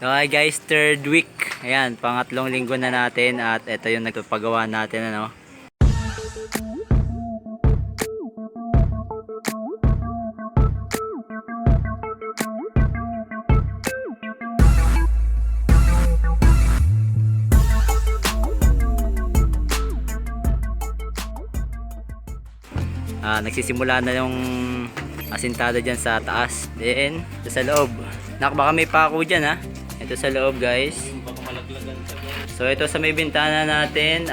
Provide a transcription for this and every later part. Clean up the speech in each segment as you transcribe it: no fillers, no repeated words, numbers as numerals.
So hi guys, third week. Ayan, pangatlong linggo na natin at ito yung nagpapagawa natin ano. Nagsisimula na yung asintada dyan sa taas. Then, ito sa loob. Baka may pako dyan ha. Ito sa loob guys. So ito sa may bintana natin,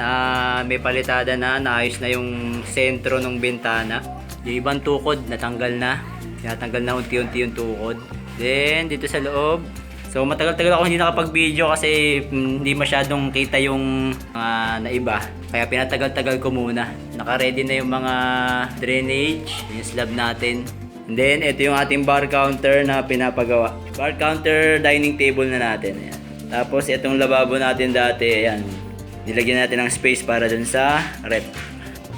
may palitada na, naayos na yung sentro ng bintana. Yung ibang tukod natanggal na. Tinatanggal na unti-unti yung tukod. Then dito sa loob, so matagal-tagal ako hindi nakapag-video kasi hindi masyadong kita yung naiba. Kaya pinatagal-tagal ko muna. Naka-ready na yung mga drainage, yung slab natin. And then ito yung ating bar counter na pinapagawa. Bar counter dining table na natin. Ayan. Tapos itong lababo natin dati, ayan. Nilagyan natin ng space para dun sa rep.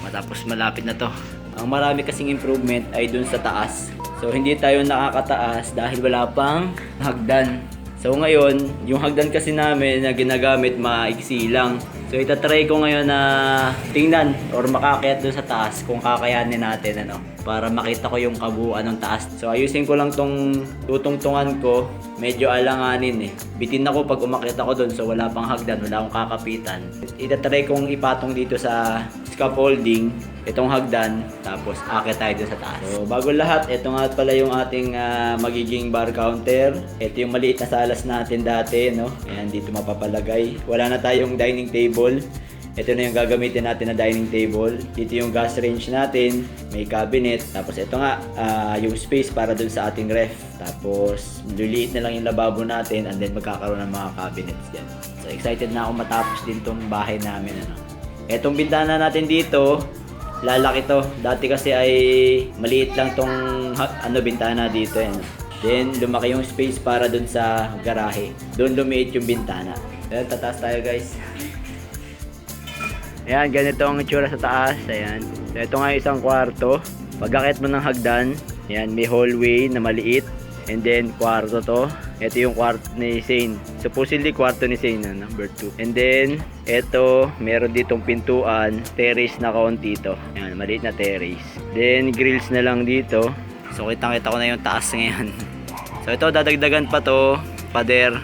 Matapos malapit na to. Ang marami kasing improvement ay dun sa taas. So hindi tayo nakakataas dahil wala pang hagdan. So ngayon, yung hagdan kasi namin na ginagamit maiksi lang. So itatry ko ngayon na tingnan or makakyat dun sa taas kung kakayanin natin ano, para makita ko yung kabuuan ng taas. So ayusin ko lang tong tutungtungan ko, medyo alanganin eh. Bitin ako pag umakyat ako dun, so wala pang hagdan, wala akong kakapitan. Itatry kong ipatong dito sa scaffolding itong hagdan, tapos akit tayo dun sa taas. So bago lahat, ito nga pala yung ating magiging bar counter. Ito yung maliit na salas natin dati, no? Ayan, dito mapapalagay. Wala na tayong dining table. Ito na yung gagamitin natin na dining table. Dito yung gas range natin, may cabinet. Tapos ito nga, yung space para dun sa ating ref. Tapos liliit na lang yung lababo natin, and then magkakaroon ng mga cabinets dyan. So excited na ako matapos din tong bahay namin, ano? Etong bintana natin dito, lalaki to. Dati kasi ay maliit lang tong bintana dito, yan. Then lumaki yung space para dun sa garahe. Doon lumiit yung bintana. Ayan, tataas tayo guys. Ayan, ganito ang itsura sa taas. Ayan. So, ito nga isang kwarto. Pag-akit mo ng hagdan, ayan, may hallway na maliit. And then, kwarto to. Ito yung kwarto ni Zane. Supposedly, kwarto ni Zane, number 2. And then, ito, meron ditong pintuan. Terrace na kaunti to. Ayan, maliit na terrace. Then, grills na lang dito. So, kitang-kita ko na yung taas ngayon. So, ito, dadagdagan pa to. Pader,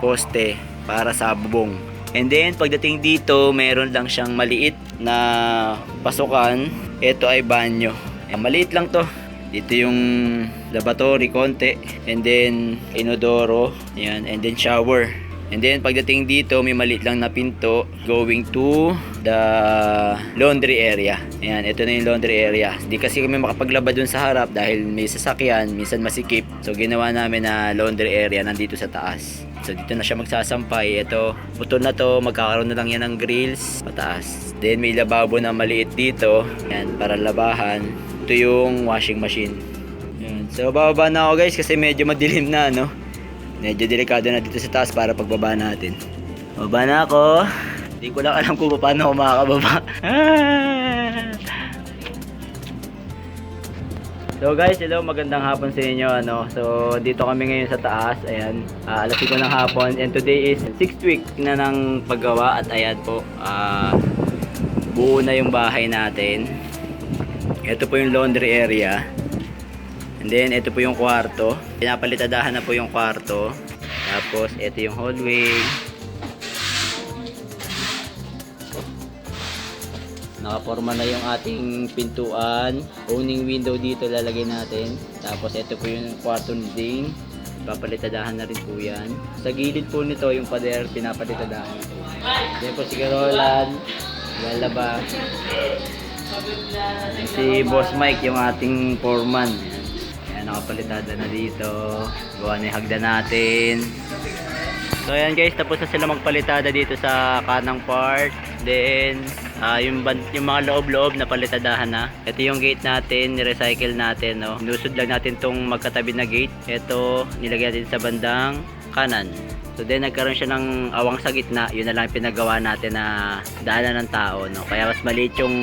poste, para sa bubong. And then, pagdating dito, meron lang siyang maliit na pasukan. Ito ay banyo. Maliit lang to. Dito yung lavatory, konti. And then, inodoro. Ayan. And then, shower. And then, pagdating dito, may maliit lang na pinto going to the laundry area. Ayan, ito na yung laundry area. Hindi kasi kami makapaglaba dun sa harap dahil may sasakyan, minsan masikip. So, ginawa namin na laundry area nandito sa taas. So dito na siya magsasampay. Ito, putol na to, magkakaroon na lang yan ng grills pataas. Then may lababo na maliit dito. Yan, para labahan. Ito yung washing machine. Yan. So bababa na ako guys kasi medyo madilim na, no? Medyo delikado na dito sa taas para pagbaba natin. Baba na ako. Hindi ko lang alam kung paano ako makakababa. So guys, hello, magandang hapon sa inyo, ano. So dito kami ngayon sa taas. Ayan, alas 5 ng hapon, and today is 6th week na ng paggawa. At ayan po, buo na yung bahay natin. Ito po yung laundry area. And then ito po yung kwarto. Pinapalitadahan na po yung kwarto. Tapos ito yung hallway. Nakaporma na yung ating pintuan. Owning window dito lalagay natin. Tapos ito po yung kwarto ni Ding. Papalitadahan na rin po yan. Sa gilid po nito yung pader, pinapalitadahan. Then po si Carolan, lalaba. Si Boss Mike, yung ating foreman. Ayan, nakapalitada na dito. Gawa na yung hagdan natin. So ayan guys, tapos na sila magpalitada dito sa kanang part. Then yung mga loob-loob na palitadahan na. Ito yung gate natin, ni-recycle natin, no. Inusod lang natin tong magkatabi na gate. Ito nilagay natin sa bandang kanan. So then nagkaroon siya ng awang sa gitna. Yun na lang pinagawa natin na daanan ng tao, no. Kaya mas maliit yung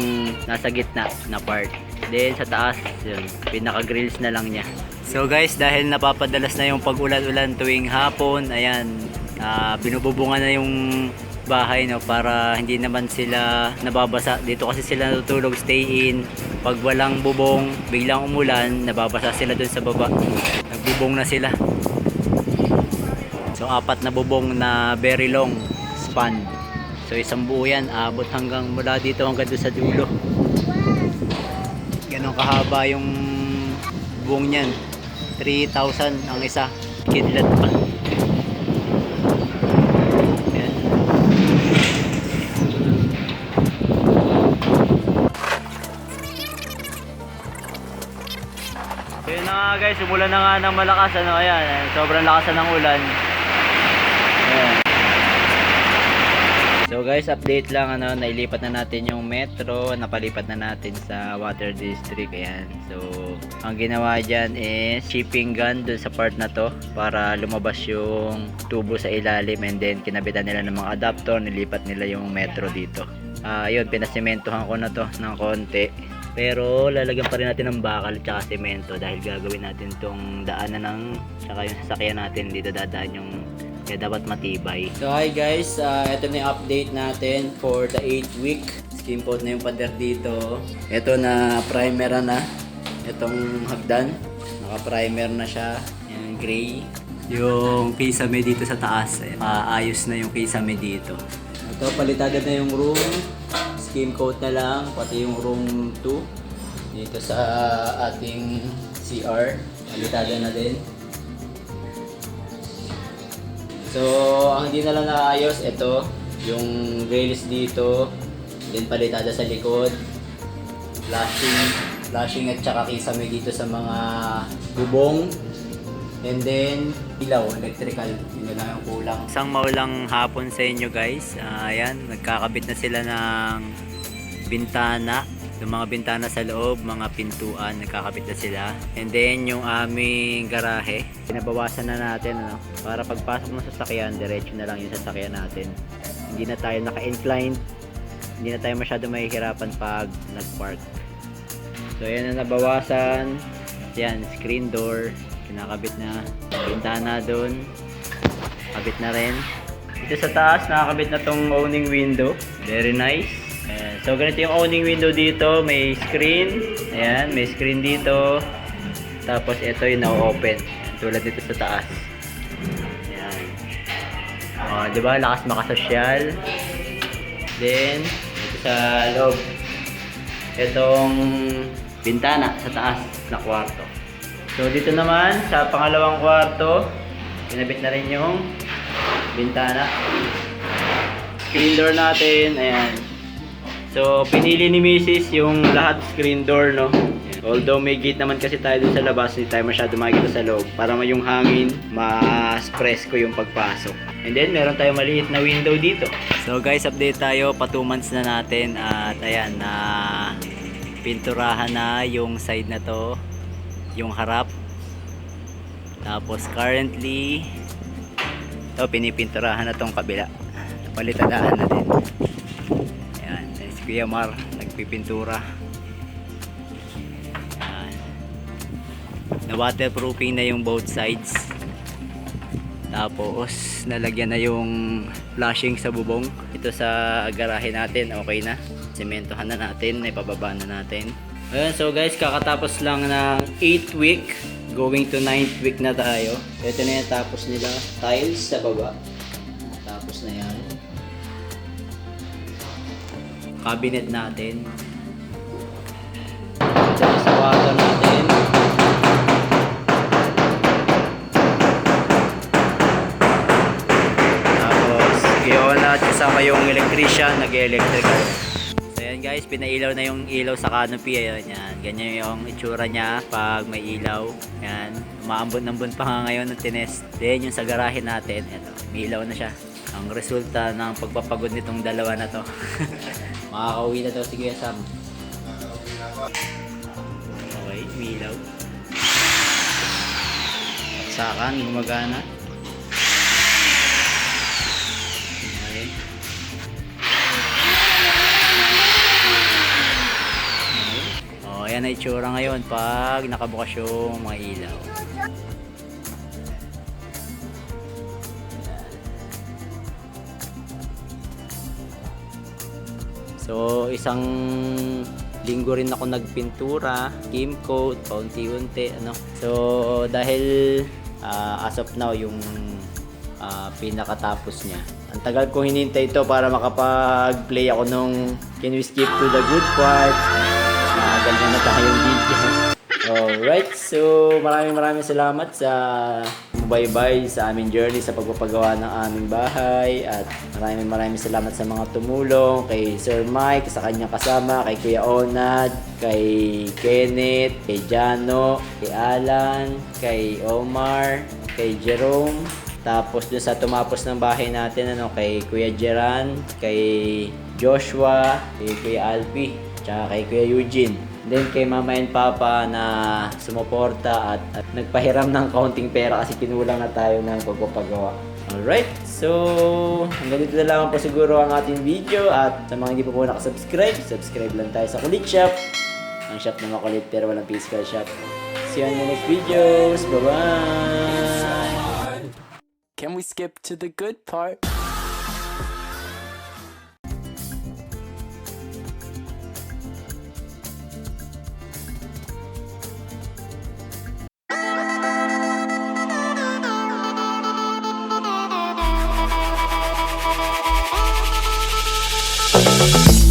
nasa gitna na part. Then sa taas, yun, pinaka-grills na lang niya. So guys, dahil napapadalas na yung pag-ulan-ulan tuwing hapon, ayan, binububungan na yung bahay, no, para hindi naman sila nababasa. Dito kasi sila natutulog, stay in. Pag walang bubong, biglang umulan, nababasa sila dun sa baba. Nagbubong na sila. So 4 na bubong na very long span. So isang buo yan, abot hanggang mula dito hanggang doon sa dulo. Ganon kahaba yung bubong niyan. 3,000 ang isa. Kidlat pa. Ayan. So yun na nga guys, umulan na nga ng malakas. Ano, ayan, sobrang lakas na ng ulan. Ayan. So guys, update lang, nailipat na natin yung metro, napalipat na natin sa water district. Ayan. So ang ginawa dyan is shipping gun dun sa part na to para lumabas yung tubo sa ilalim, and then kinabitan nila ng mga adapter, nilipat nila yung metro dito. Yun, pinasimentohan ko na to ng konti. Pero lalagyan pa rin natin ng bakal at semento dahil gagawin natin tong daanan ng saka yung sasakyan natin dito dadaan yung, kaya dapat matibay. So hi guys, ito na yung update natin for the 8th week. Skim coat na yung pader dito. Ito na primer na. Itong hagdan, naka-primer na siya. Yan, gray. Yung kisame dito sa taas, ayos na yung kisame dito. Ito, palitada na yung room. Skim coat na lang, pati yung room 2. Dito sa ating CR, palitada na din. So, ang hindi na lang naayos, ito, yung rails dito, then palitada sa likod, flashing at saka kisame dito sa mga bubong, and then ilaw, electrical, yun na lang yung kulang. Isang maulang hapon sa inyo guys. Ayan, nagkakabit na sila ng bintana. Yung mga bintana sa loob, mga pintuan, nagkakabit na sila. And then yung aming garahe, pinabawasan na natin, para pagpasok ng sasakyan, diretso na lang yung sasakyan natin. Hindi na tayo naka-incline, hindi na tayo masyado mahihirapan pag nag-park. So yan na nabawasan. Yan, screen door, kinakabit na. Bintana doon, kabit na rin. Dito sa taas, nakakabit na tong owning window. Very nice. Ayan. So ganito yung owning window dito, may screen. Ayan, may screen dito. Tapos ito yung na-open, tulad dito sa taas. Ayan. O, diba? Lakas makasosyal. Then, dito sa loob, itong bintana sa taas na kwarto. So dito naman sa pangalawang kwarto, pinabit na rin yung bintana. Screen door natin, ayan. So pinili ni Mrs. yung lahat screen door, no. Although may gate naman kasi tayo dun sa labas, hindi tayo masyado makikita sa loob para yung hangin mas presko yung pagpasok. And then meron tayong maliit na window dito. So guys, update tayo, pa 2 months na natin at ayan, na pinturahan na yung side na to, yung harap. Tapos currently ito, pinipinturahan na tong kabila, palitadaan na din. Ayan, si Kuya Mar nagpipintura. Ayan, na waterproofing na yung both sides. Tapos nalagyan na yung flashing sa bubong. Ito sa garahe natin, okay na, sementohan na natin, ipababa na natin. Ayan, so guys, kakatapos lang ng 8th week, going to 9th week na tayo. Ito na yung tapos nila, tiles sa baba. Tapos na yan. Cabinet natin. Ito na sa water natin. Tapos, yun at kasama yung electrician, nag-electrical. Guys, pinailaw na yung ilaw sa canopy. Ayan, yan. Ganyan yung itsura niya pag may ilaw. Yan. Umaambon-ambon pa nga ngayon ng tinest. Then yung sa garahe natin, ito, may ilaw na siya. Ang resulta ng pagpapagod nitong dalawa na to. Makakauwi na daw si Kuya Sam. Okay, may ilaw. Saksakan, gumagana. Okay. Ayan na itsura ngayon pag nakabukas yung mga ilaw. So, isang linggo rin ako nagpintura, game coat, paunti-unti, ano. So, dahil as of now, yung pinakatapos niya. Ang tagal ko hinintay ito para makapag-play ako nung Can We Skip to the Good Part? Ganda na tayong video. Alright, so maraming salamat sa bye-bye sa aming journey sa pagpapagawa ng aming bahay, at maraming salamat sa mga tumulong, kay Sir Mike, sa kanyang kasama, kay Kuya Onad, kay Kenneth, kay Jano, kay Alan, kay Omar, kay Jerome, tapos dun sa tumapos ng bahay natin, kay Kuya Jeran, kay Joshua, kay Kuya Alpi, tsaka kay Kuya Eugene. Then kay Mama and Papa na sumuporta at nagpahiram ng kaunting pera kasi kinulang na tayo ng pagpapagawa. Alright, so hanggang dito na lang po siguro ang ating video, at sa mga hindi pa po nakasubscribe, subscribe lang tayo sa Kulit Shop. Ang shop na makulit pero walang physical shop. See you on the next videos. Bye-bye! Can we skip to the good part? We'll be right back.